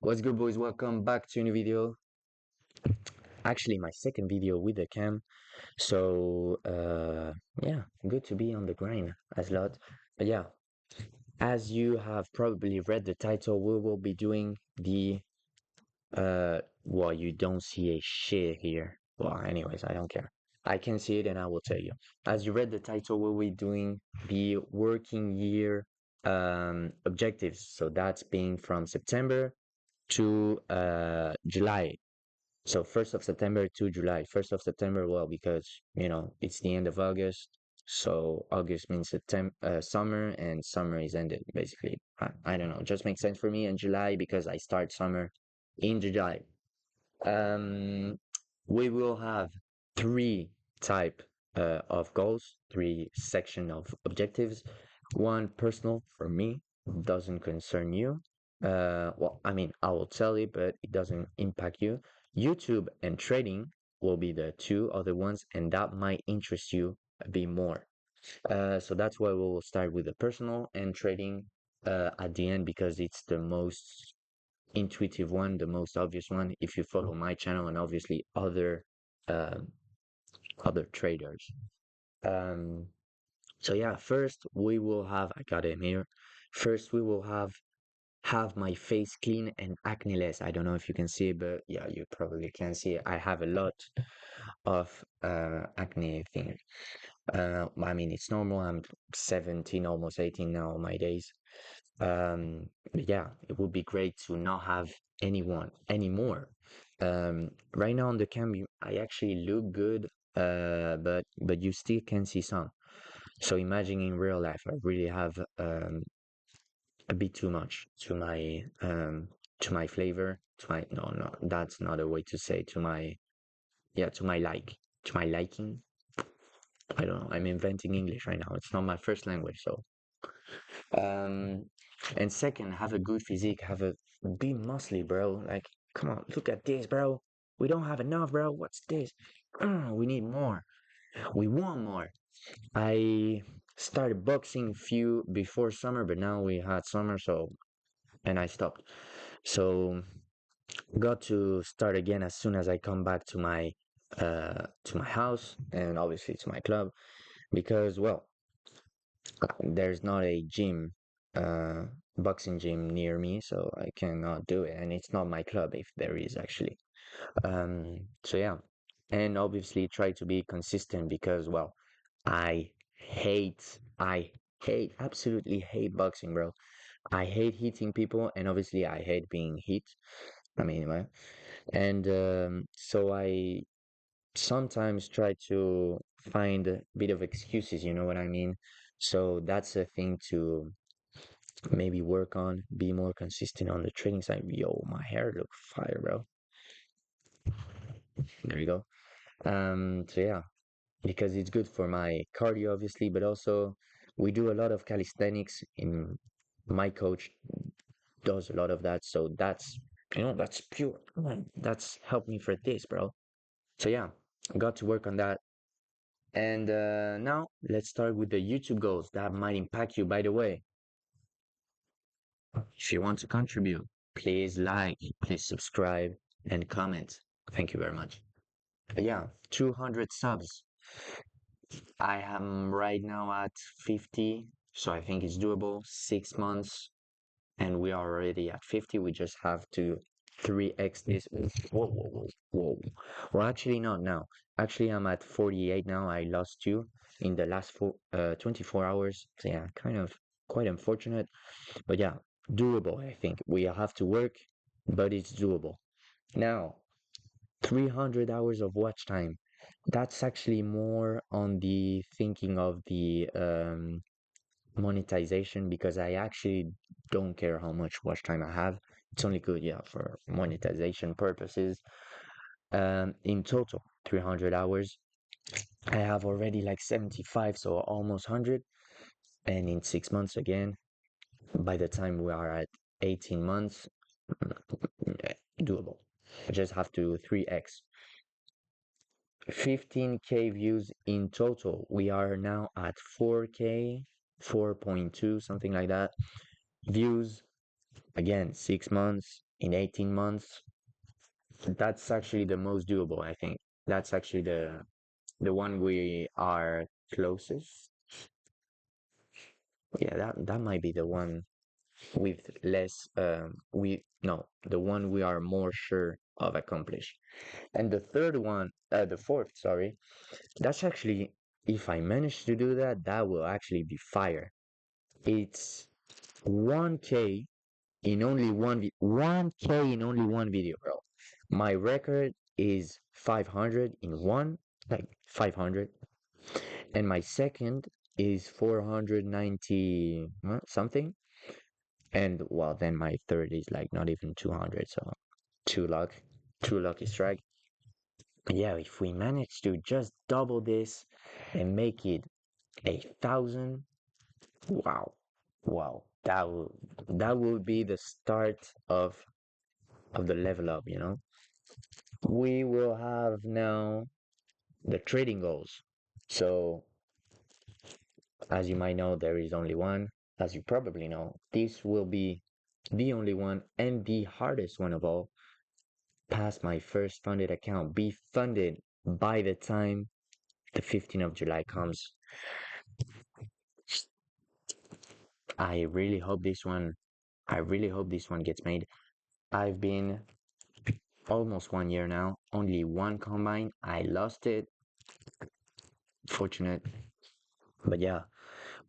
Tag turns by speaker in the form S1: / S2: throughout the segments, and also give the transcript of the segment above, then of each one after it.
S1: What's good, boys? Welcome back to a new video. Actually, my second video with the cam. So, yeah, good to be on the grind as lot. But yeah, as you have probably read the title, we will be doing the well, you don't see a shit here. Well, anyways, I don't care. I can see it and I will tell you. As you read the title, we'll be doing the working year objectives. So that's being from September to July. So 1st of September to July. 1st of September, well, because it's the end of August. So August means September, summer, and summer is ended basically. I don't know. It just makes sense for me. And July because I start summer in July. Um, we will have three type of goals, three section of objectives. One personal for me, doesn't concern you. Well, I mean, I will tell you, but it doesn't impact you. YouTube and trading will be the two other ones, and that might interest you a bit more. So that's why we will start with the personal and trading at the end because it's the most intuitive one, the most obvious one. If you follow my channel and obviously um, other traders. Um, so yeah, first we will have I got it here. First we will have my face clean and acne-less. I don't know if you can see it, but yeah, you probably can see it. I have a lot of acne thing. I mean, it's normal. I'm 17, almost 18 now, my days. But yeah, it would be great to not have anyone anymore. Right now on the cam, I actually look good, but you still can see some. So imagine in real life, I really have a bit too much to my flavor, to my no, that's not a way to say to my yeah to my liking. I don't know. I'm inventing English right now. It's not my first language, so Um, and second, have a good physique, be muscly, bro. Like, come on, look at this, bro. We don't have enough, bro. What's this? We need more. We want more. I started boxing few before summer, but now we had summer, so and I stopped. So got to start again as soon as I come back to my house and obviously to my club because well there's not a gym, uh, boxing gym near me, so I cannot do it. And it's not my club if there is actually. So yeah, and obviously try to be consistent because, well, I I absolutely hate boxing, bro. I hate hitting people, and obviously I hate being hit. I mean, anyway, and so I sometimes try to find a bit of excuses, you know what I mean? So that's a thing to maybe work on, be more consistent on the training side. Yo, my hair look fire, bro. There you go. So yeah, because it's good for my cardio, obviously, but also we do a lot of calisthenics in my coach does a lot of that. So that's that's pure. That's helped me for this, bro. So yeah, got to work on that. And now let's start with the YouTube goals that might impact you. By the way, if you want to contribute, please like, please subscribe, and comment. Thank you very much. But yeah, 200 subs. I am right now at 50, so I think it's doable. 6 months, and we are already at 50. We just have to 3x this. Whoa, whoa, whoa, whoa. Well, actually, not now. Actually, I'm at 48 now. I lost two in the last 24 hours. So yeah, kind of quite unfortunate, but yeah, doable. I think we have to work, but it's doable. Now, 300 hours of watch time. That's actually more on the thinking of the monetization because I actually don't care how much watch time I have. It's only good, yeah, for monetization purposes. In total, 300 hours. I have already like 75, so almost 100. And in 6 months again, by the time we are at 18 months, doable. I just have to 3x. 15K views in total. We are now at 4K, 4.2, something like that. Views, again, 6 months, in 18 months, that's actually the most doable, I think. That's actually the one we are closest. Yeah, that might be the one with less we no, the one we are more sure of accomplish. And the third one, the fourth, sorry, that's actually, if I manage to do that, that will actually be fire. It's 1K in only 1K in only one video, bro. My record is 500 in one, like 500, and my second is 490 something. And well, then my third is like not even 200, so two luck, two lucky strike. But yeah, if we manage to just double this and make it 1,000, wow, wow, that will be the start of the level up, you know. We will have now the trading goals. So as you might know, there is only one. As you probably know, this will be the only one and the hardest one of all. Pass my first funded account, be funded by the time the 15th of July comes. I really hope this one, I really hope this one gets made. I've been almost 1 year now, only one combine. I lost it. Fortunate. But yeah,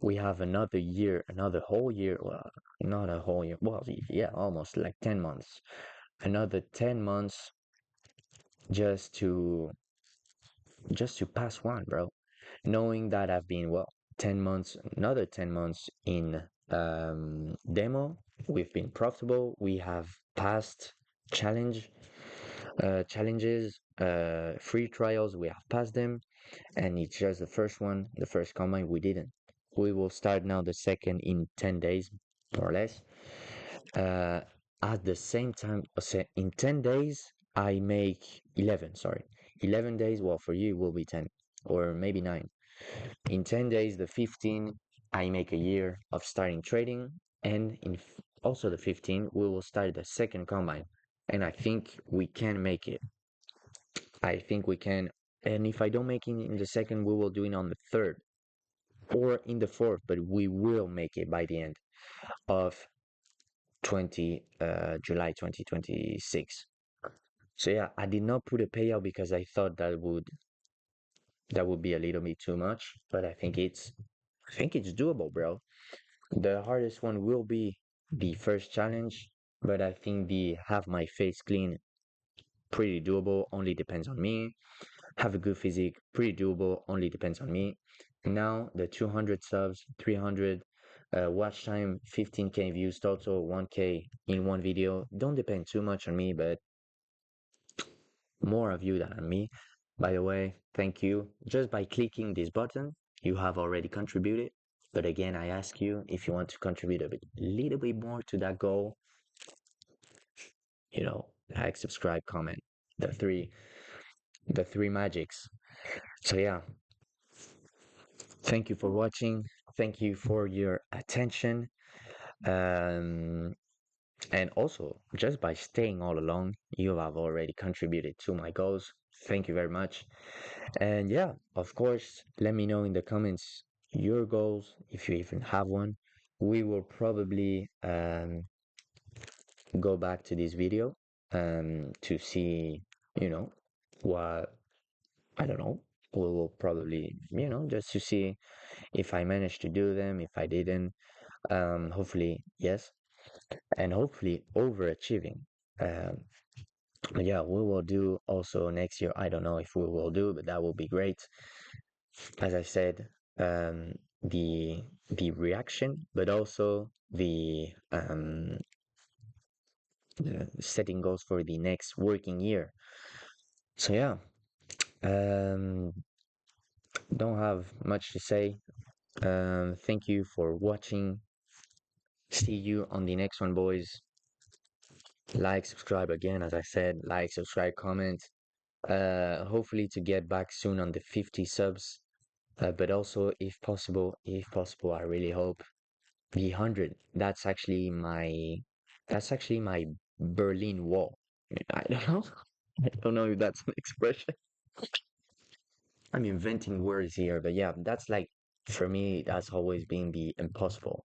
S1: we have another year, another whole year. Well, not a whole year. Well, yeah, almost like 10 months. Another 10 months just to pass one, bro. Knowing that I've been, well, 10 months, another 10 months in demo, we've been profitable, we have passed challenge challenges, free trials, we have passed them, and it's just the first one, the first combine we didn't. We will start now the second in 10 days, more or less. uh, at the same time, in 10 days I make 11, sorry, 11 days, well, for you it will be 10 or maybe 9. In 10 days, the 15, I make a year of starting trading, and also the 15, we will start the second combine. And I think we can make it. I think we can. And if I don't make it in the second, we will do it on the third or in the fourth, but we will make it by the end of 20 July 2026. So yeah, I did not put a payout because I thought that would be a little bit too much, but I think it's doable, bro. The hardest one will be the first challenge, but I think the have my face clean, pretty doable, only depends on me. Have a good physique, pretty doable, only depends on me. Now the 200 subs, 300 watch time, 15K views total, 1K in one video, don't depend too much on me, but more of you than on me. By the way, thank you. Just by clicking this button, you have already contributed. But again, I ask you, if you want to contribute a little bit more to that goal, like, subscribe, comment, the three magics. So yeah, thank you for watching. Thank you for your attention. Um, and also, just by staying all along, you have already contributed to my goals. Thank you very much. And yeah, of course, let me know in the comments your goals, if you even have one. We will probably go back to this video to see, what, I don't know. We will probably, just to see if I managed to do them, if I didn't. Hopefully, yes. And hopefully overachieving. Um, but yeah, we will do also next year. I don't know if we will do, but that will be great. As I said, the reaction, but also the setting goals for the next working year. So yeah, um, don't have much to say. Thank you for watching. See you on the next one, boys. Like, subscribe again, as I said. Like, subscribe, comment. Hopefully to get back soon on the 50 subs. But also, if possible, I really hope the 100. That's actually my Berlin Wall. I don't know. I don't know if that's an expression. I'm inventing words here, but yeah, that's like for me, that's always been the impossible.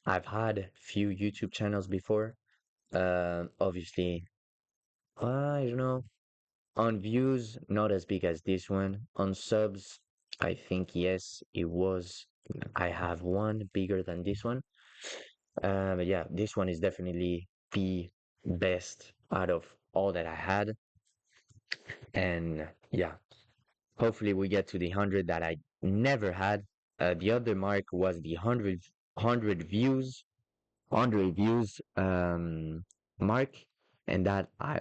S1: I've had few YouTube channels before. Obviously, I don't know. On views, not as big as this one. On subs, I think yes, it was. I have one bigger than this one. But yeah, this one is definitely the best out of all that I had. And yeah, hopefully we get to the 100 that I never had. The other mark was the 100 views, 100 views mark. And that I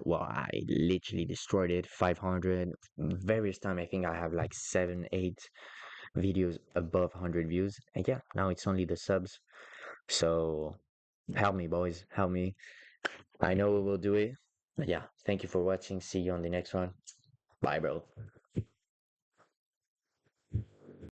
S1: literally destroyed it. 500 various time. I think I have like 7, 8 videos above 100 views. And yeah, now it's only the subs. So help me, boys. Help me. I know we will do it. But yeah, thank you for watching. See you on the next one. Bye, bro.